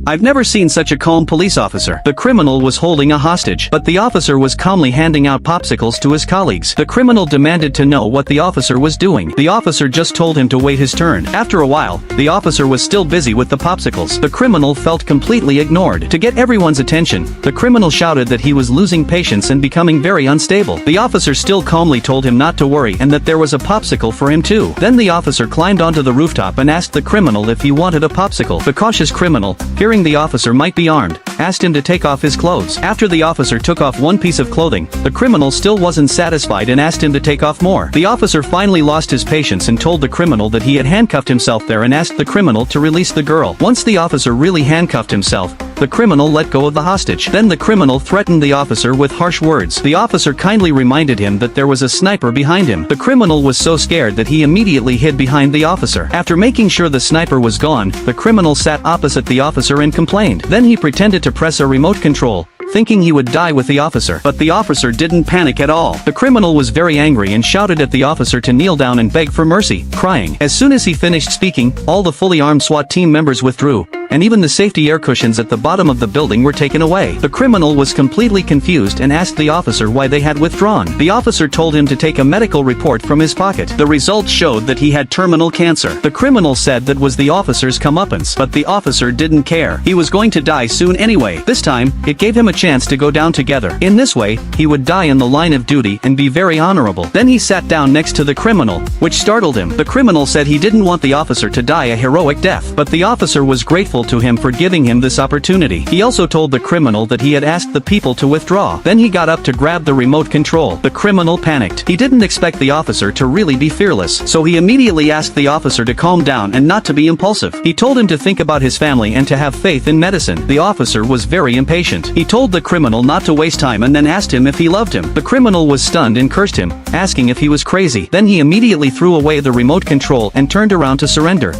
I've never seen such a calm police officer. The criminal was holding a hostage, but the officer was calmly handing out popsicles to his colleagues. The criminal demanded to know what the officer was doing. The officer just told him to wait his turn. After a while, the officer was still busy with the popsicles. The criminal felt completely ignored. To get everyone's attention, the criminal shouted that he was losing patience and becoming very unstable. The officer still calmly told him not to worry and that there was a popsicle for him too. Then the officer climbed onto the rooftop and asked the criminal if he wanted a popsicle. The cautious criminal, fearing the officer might be armed, asked him to take off his clothes. After the officer took off one piece of clothing, the criminal still wasn't satisfied and asked him to take off more. The officer finally lost his patience and told the criminal that he had handcuffed himself there and asked the criminal to release the girl. Once the officer really handcuffed himself, the criminal let go of the hostage. Then the criminal threatened the officer with harsh words. The officer kindly reminded him that there was a sniper behind him. The criminal was so scared that he immediately hid behind the officer. After making sure the sniper was gone, the criminal sat opposite the officer and complained. Then he pretended to press a remote control, thinking he would die with the officer. But the officer didn't panic at all. The criminal was very angry and shouted at the officer to kneel down and beg for mercy, crying. As soon as he finished speaking, all the fully armed SWAT team members withdrew, and even the safety air cushions at the bottom of the building were taken away. The criminal was completely confused and asked the officer why they had withdrawn. The officer told him to take a medical report from his pocket. The results showed that he had terminal cancer. The criminal said that was the officer's comeuppance, but the officer didn't care. He was going to die soon anyway. This time, it gave him a chance to go down together. In this way, he would die in the line of duty and be very honorable. Then he sat down next to the criminal, which startled him. The criminal said he didn't want the officer to die a heroic death, but the officer was grateful to him for giving him this opportunity. He also told the criminal that he had asked the people to withdraw. Then he got up to grab the remote control. The criminal panicked. He didn't expect the officer to really be fearless, so he immediately asked the officer to calm down and not to be impulsive. He told him to think about his family and to have faith in medicine. The officer was very impatient. He told the criminal not to waste time and then asked him if he loved him. The criminal was stunned and cursed him, asking if he was crazy. Then he immediately threw away the remote control and turned around to surrender.